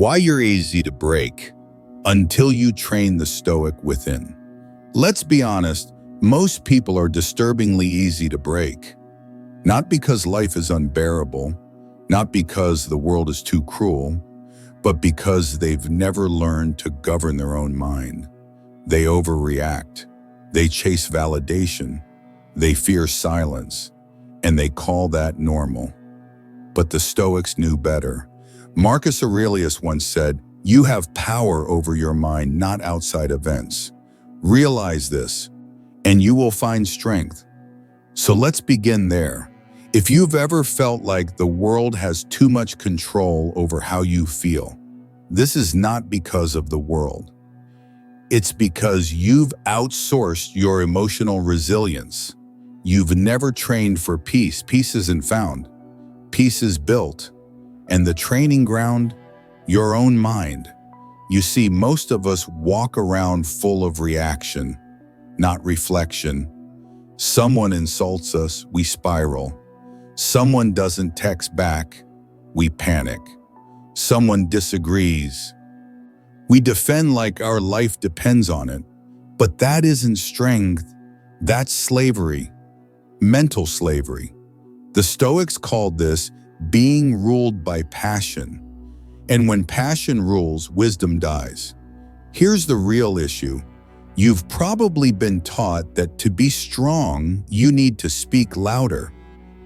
Why you're easy to break until you train the Stoic within. Let's be honest, most people are disturbingly easy to break. Not because life is unbearable, not because the world is too cruel, but because they've never learned to govern their own mind. They overreact, they chase validation, they fear silence, and they call that normal. But the Stoics knew better. Marcus Aurelius once said, "You have power over your mind, not outside events. Realize this, and you will find strength." So let's begin there. If you've ever felt like the world has too much control over how you feel, this is not because of the world. It's because you've outsourced your emotional resilience. You've never trained for peace. Peace isn't found. Peace is built. And the training ground? Your own mind. You see, most of us walk around full of reaction, not reflection. Someone insults us, we spiral. Someone doesn't text back, we panic. Someone disagrees. We defend like our life depends on it. But that isn't strength, that's slavery. Mental slavery. The Stoics called this being ruled by passion. And when passion rules, wisdom dies. Here's the real issue. You've probably been taught that to be strong, you need to speak louder,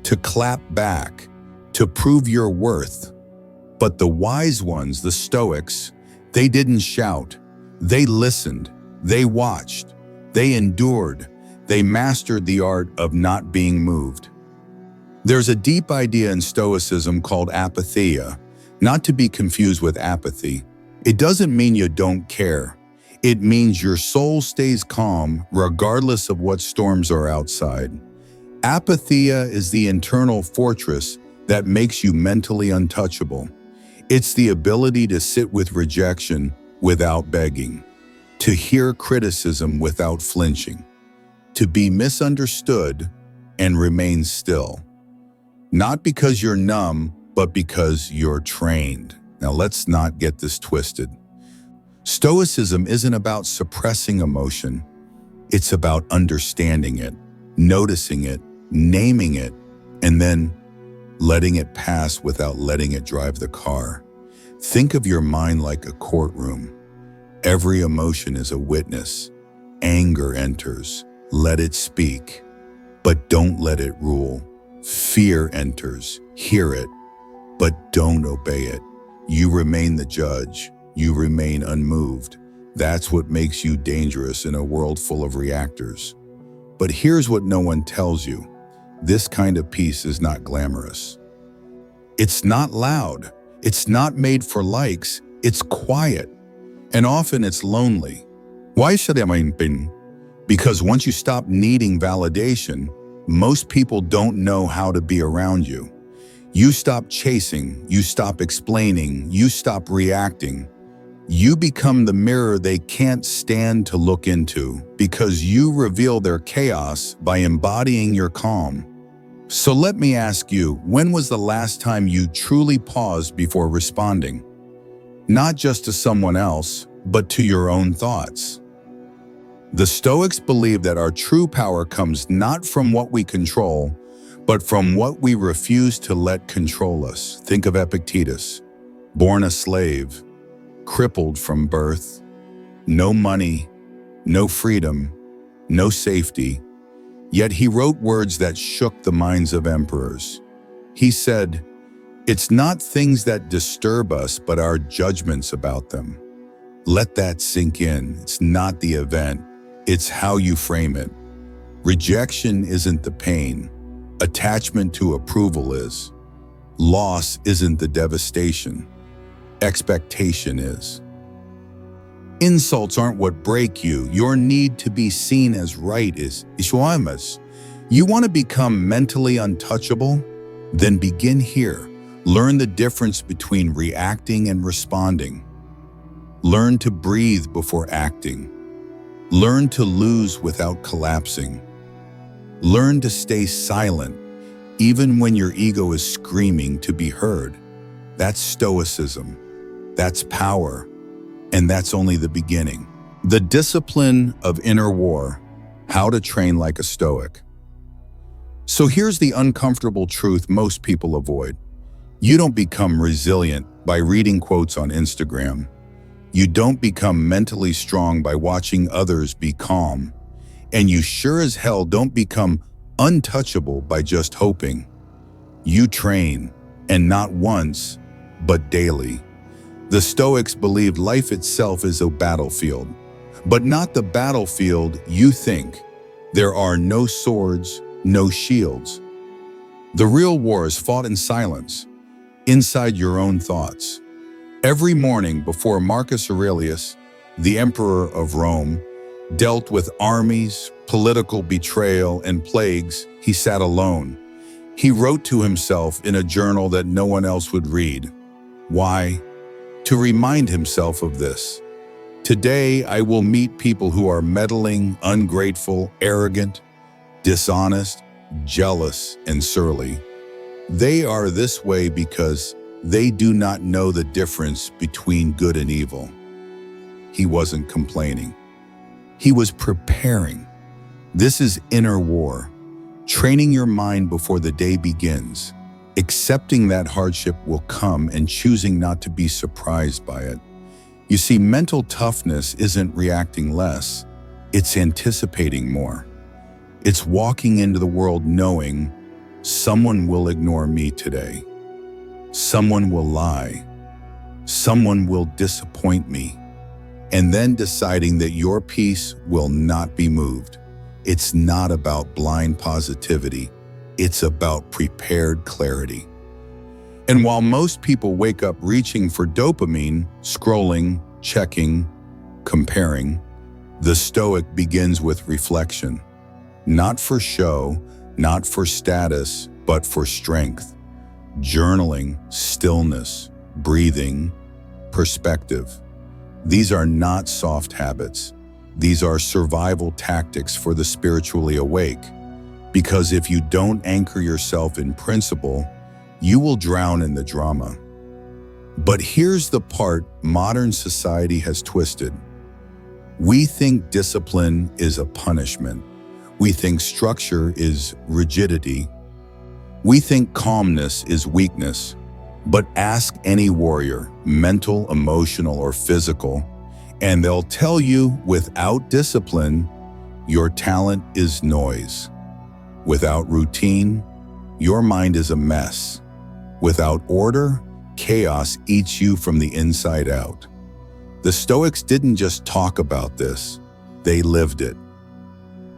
to clap back, to prove your worth. But the wise ones, the Stoics, they didn't shout. They listened. They watched. They endured. They mastered the art of not being moved. There's a deep idea in Stoicism called apatheia, not to be confused with apathy. It doesn't mean you don't care. It means your soul stays calm regardless of what storms are outside. Apatheia is the internal fortress that makes you mentally untouchable. It's the ability to sit with rejection without begging, to hear criticism without flinching, to be misunderstood and remain still. Not because you're numb, but because you're trained. Now let's not get this twisted. Stoicism isn't about suppressing emotion. It's about understanding it, noticing it, naming it, and then letting it pass without letting it drive the car. Think of your mind like a courtroom. Every emotion is a witness. Anger enters. Let it speak, but don't let it rule. Fear enters. Hear it, but don't obey it. You remain the judge. You remain unmoved. That's what makes you dangerous in a world full of reactors. But here's what no one tells you. This kind of peace is not glamorous. It's not loud. It's not made for likes. It's quiet. And often it's lonely. Why should I mean? Because once you stop needing validation, most people don't know how to be around you. You stop chasing, you stop explaining, you stop reacting. You become the mirror they can't stand to look into because you reveal their chaos by embodying your calm. So let me ask you, when was the last time you truly paused before responding? Not just to someone else, but to your own thoughts. The Stoics believe that our true power comes not from what we control, but from what we refuse to let control us. Think of Epictetus, born a slave, crippled from birth, no money, no freedom, no safety. Yet he wrote words that shook the minds of emperors. He said, "It's not things that disturb us, but our judgments about them." Let that sink in. It's not the event. It's how you frame it. Rejection isn't the pain. Attachment to approval is. Loss isn't the devastation. Expectation is. Insults aren't what break you. Your need to be seen as right is. You want to become mentally untouchable? Then begin here. Learn the difference between reacting and responding. Learn to breathe before acting. Learn to lose without collapsing. Learn to stay silent, even when your ego is screaming to be heard. That's Stoicism. That's power, and that's only the beginning. The discipline of inner war, how to train like a Stoic. So here's the uncomfortable truth most people avoid. You don't become resilient by reading quotes on Instagram. You don't become mentally strong by watching others be calm. And you sure as hell don't become untouchable by just hoping. You train, and not once, but daily. The Stoics believed life itself is a battlefield, but not the battlefield you think. There are no swords, no shields. The real war is fought in silence, inside your own thoughts. Every morning before Marcus Aurelius, the emperor of Rome, dealt with armies, political betrayal, and plagues, he sat alone. He wrote to himself in a journal that no one else would read. Why? To remind himself of this. Today, I will meet people who are meddling, ungrateful, arrogant, dishonest, jealous, and surly. They are this way because they do not know the difference between good and evil. He wasn't complaining. He was preparing. This is inner war, training your mind before the day begins, accepting that hardship will come and choosing not to be surprised by it. You see, mental toughness isn't reacting less, it's anticipating more. It's walking into the world knowing someone will ignore me today. Someone will lie. Someone will disappoint me. And then deciding that your peace will not be moved. It's not about blind positivity. It's about prepared clarity. And while most people wake up reaching for dopamine, scrolling, checking, comparing, the Stoic begins with reflection. Not for show, not for status, but for strength. Journaling, stillness, breathing, perspective. These are not soft habits. These are survival tactics for the spiritually awake. Because if you don't anchor yourself in principle, you will drown in the drama. But here's the part modern society has twisted. We think discipline is a punishment. We think structure is rigidity. We think calmness is weakness. But ask any warrior, mental, emotional, or physical, and they'll tell you without discipline, your talent is noise. Without routine, your mind is a mess. Without order, chaos eats you from the inside out. The Stoics didn't just talk about this, they lived it.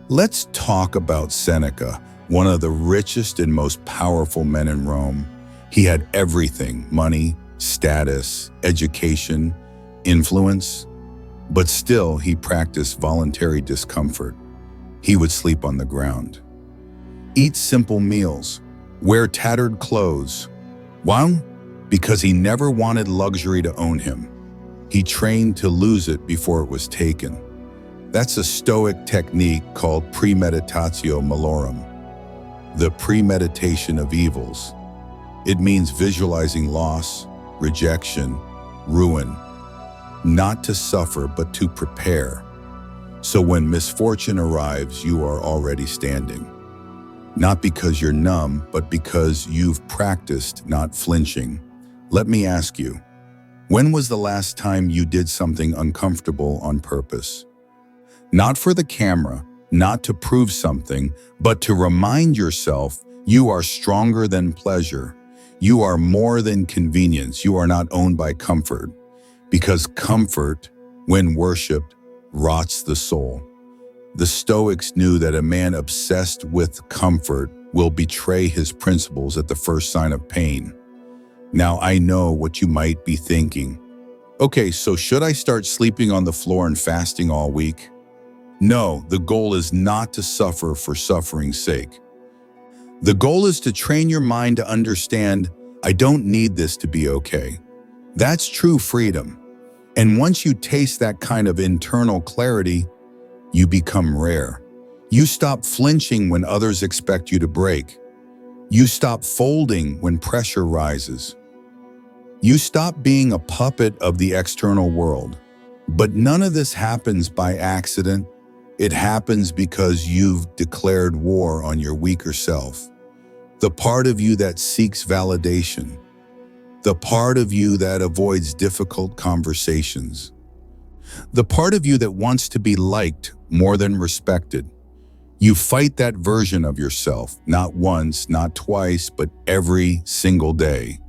Let's talk about Seneca, one of the richest and most powerful men in Rome. He had everything: money, status, education, influence. But still, he practiced voluntary discomfort. He would sleep on the ground, eat simple meals, wear tattered clothes. Why? Because he never wanted luxury to own him. He trained to lose it before it was taken. That's a Stoic technique called premeditatio malorum, the premeditation of evils. It means visualizing loss, rejection, ruin, not to suffer but to prepare. So when misfortune arrives, you are already standing. Not because you're numb, but because you've practiced not flinching. Let me ask you, when was the last time you did something uncomfortable on purpose? Not for the camera, not to prove something, but to remind yourself you are stronger than pleasure. You are more than convenience. You are not owned by comfort. Because comfort, when worshipped, rots the soul. The Stoics knew that a man obsessed with comfort will betray his principles at the first sign of pain. Now I know what you might be thinking. Okay, so should I start sleeping on the floor and fasting all week? No, the goal is not to suffer for suffering's sake. The goal is to train your mind to understand, I don't need this to be okay. That's true freedom. And once you taste that kind of internal clarity, you become rare. You stop flinching when others expect you to break. You stop folding when pressure rises. You stop being a puppet of the external world. But none of this happens by accident. It happens because you've declared war on your weaker self. The part of you that seeks validation. The part of you that avoids difficult conversations. The part of you that wants to be liked more than respected. You fight that version of yourself, not once, not twice, but every single day.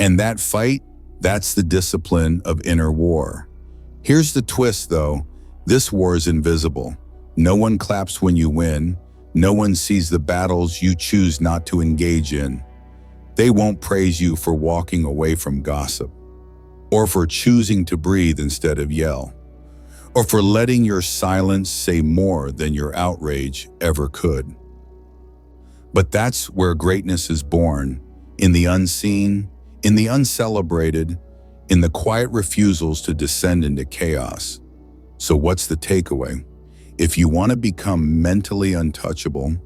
And that fight, that's the discipline of inner war. Here's the twist, though. This war is invisible. No one claps when you win. No one sees the battles you choose not to engage in. They won't praise you for walking away from gossip, or for choosing to breathe instead of yell, or for letting your silence say more than your outrage ever could. But that's where greatness is born, in the unseen, in the uncelebrated, in the quiet refusals to descend into chaos. So what's the takeaway? If you want to become mentally untouchable,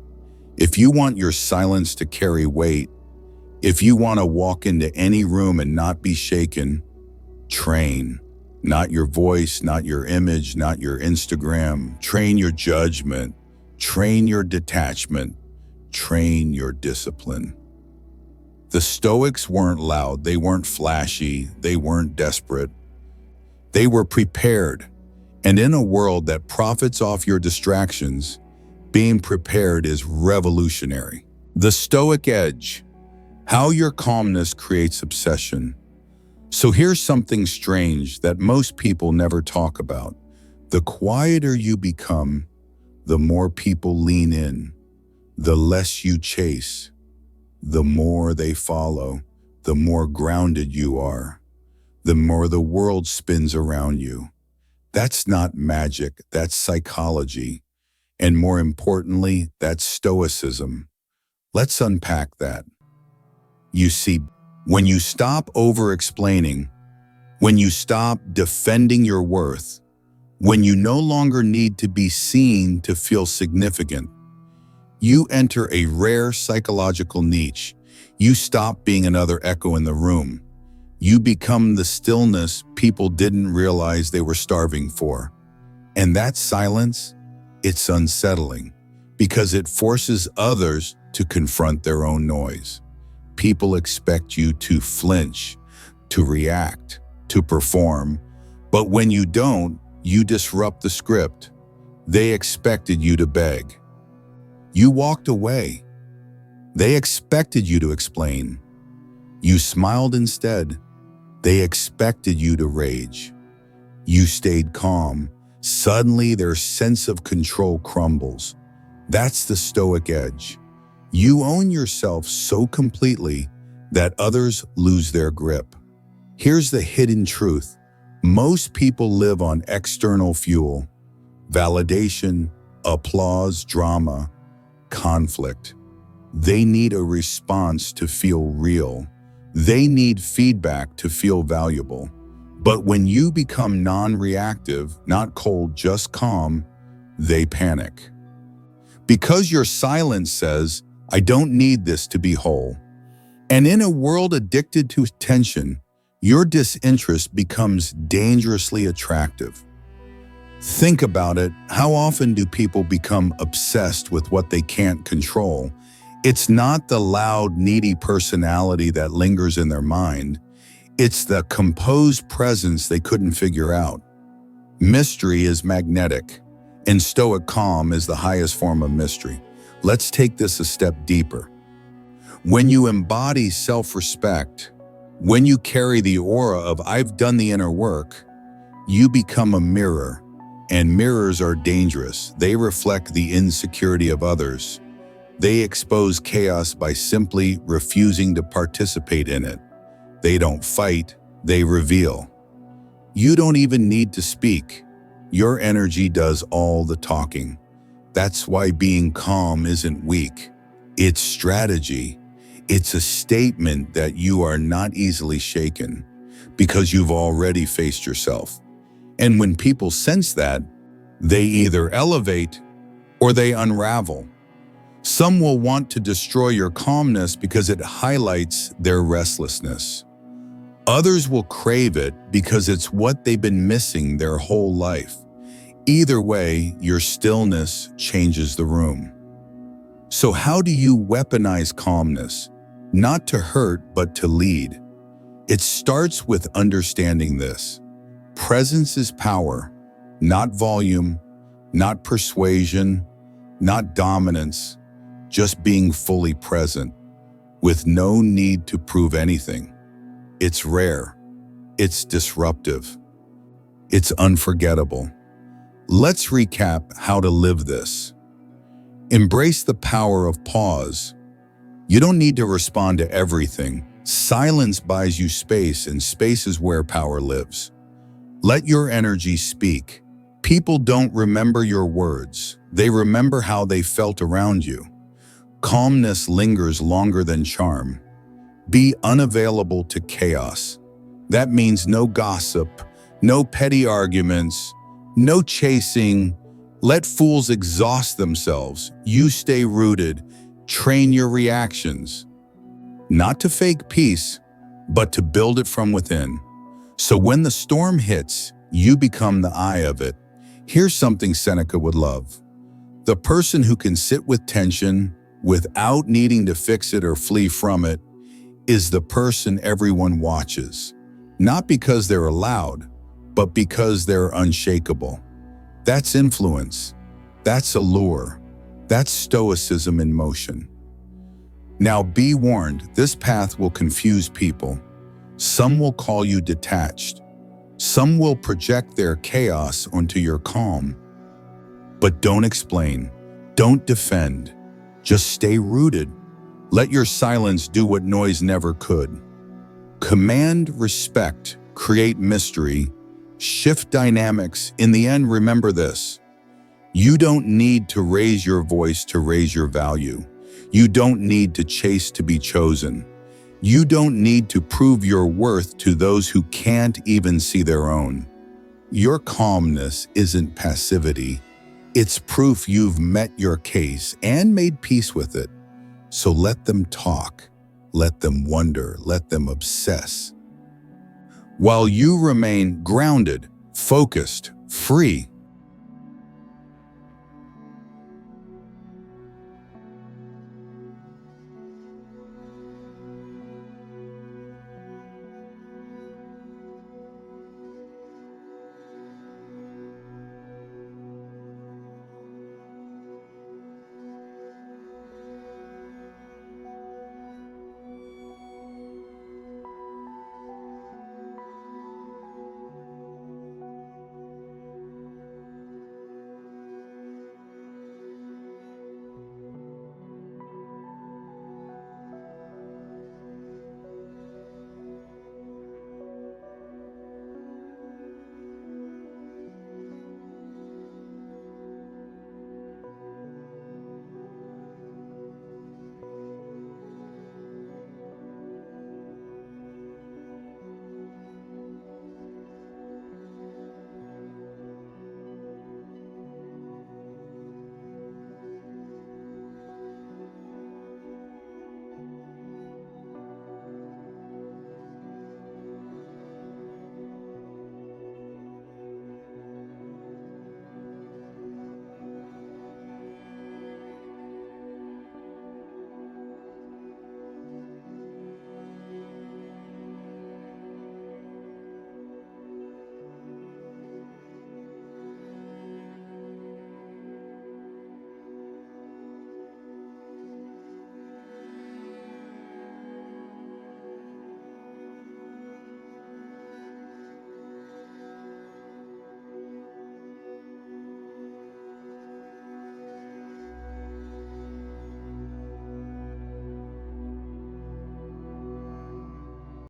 if you want your silence to carry weight, if you want to walk into any room and not be shaken, train. Not your voice, not your image, not your Instagram. Train your judgment. Train your detachment. Train your discipline. The Stoics weren't loud, they weren't flashy, they weren't desperate. They were prepared. And in a world that profits off your distractions, being prepared is revolutionary. The Stoic edge. How your calmness creates obsession. So here's something strange that most people never talk about. The quieter you become, the more people lean in. The less you chase, the more they follow. The more grounded you are, the more the world spins around you. That's not magic, that's psychology. And more importantly, that's Stoicism. Let's unpack that. You see, when you stop over-explaining, when you stop defending your worth, when you no longer need to be seen to feel significant, you enter a rare psychological niche. You stop being another echo in the room. You become the stillness people didn't realize they were starving for. And that silence, it's unsettling because it forces others to confront their own noise. People expect you to flinch, to react, to perform, but when you don't, you disrupt the script. They expected you to beg. You walked away. They expected you to explain. You smiled instead. They expected you to rage. You stayed calm. Suddenly, their sense of control crumbles. That's the Stoic edge. You own yourself so completely that others lose their grip. Here's the hidden truth. Most people live on external fuel: validation, applause, drama, conflict. They need a response to feel real. They need feedback to feel valuable. But when you become non-reactive, not cold, just calm, they panic. Because your silence says, I don't need this to be whole. And in a world addicted to tension, your disinterest becomes dangerously attractive. Think about it. How often do people become obsessed with what they can't control? It's not the loud, needy personality that lingers in their mind. It's the composed presence they couldn't figure out. Mystery is magnetic, and Stoic calm is the highest form of mystery. Let's take this a step deeper. When you embody self-respect, when you carry the aura of I've done the inner work, you become a mirror, and mirrors are dangerous. They reflect the insecurity of others. They expose chaos by simply refusing to participate in it. They don't fight, they reveal. You don't even need to speak. Your energy does all the talking. That's why being calm isn't weak. It's strategy. It's a statement that you are not easily shaken because you've already faced yourself. And when people sense that, they either elevate or they unravel. Some will want to destroy your calmness because it highlights their restlessness. Others will crave it because it's what they've been missing their whole life. Either way, your stillness changes the room. So how do you weaponize calmness? Not to hurt, but to lead. It starts with understanding this. Presence is power, not volume, not persuasion, not dominance, just being fully present, with no need to prove anything. It's rare, it's disruptive, it's unforgettable. Let's recap how to live this. Embrace the power of pause. You don't need to respond to everything. Silence buys you space, and space is where power lives. Let your energy speak. People don't remember your words. They remember how they felt around you. Calmness lingers longer than charm. Be unavailable to chaos. That means no gossip, no petty arguments, no chasing. Let fools exhaust themselves. You stay rooted. Train your reactions. Not to fake peace, but to build it from within. So when the storm hits, you become the eye of it. Here's something Seneca would love. The person who can sit with tension without needing to fix it or flee from it is the person everyone watches. Not because they're allowed, but because they're unshakable. That's influence. That's allure. That's Stoicism in motion. Now be warned, this path will confuse people. Some will call you detached. Some will project their chaos onto your calm. But don't explain. Don't defend. Just stay rooted. Let your silence do what noise never could. Command respect, create mystery, shift dynamics. In the end, remember this. You don't need to raise your voice to raise your value. You don't need to chase to be chosen. You don't need to prove your worth to those who can't even see their own. Your calmness isn't passivity. It's proof you've met your case and made peace with it. So let them talk, let them wonder, let them obsess. While you remain grounded, focused, free,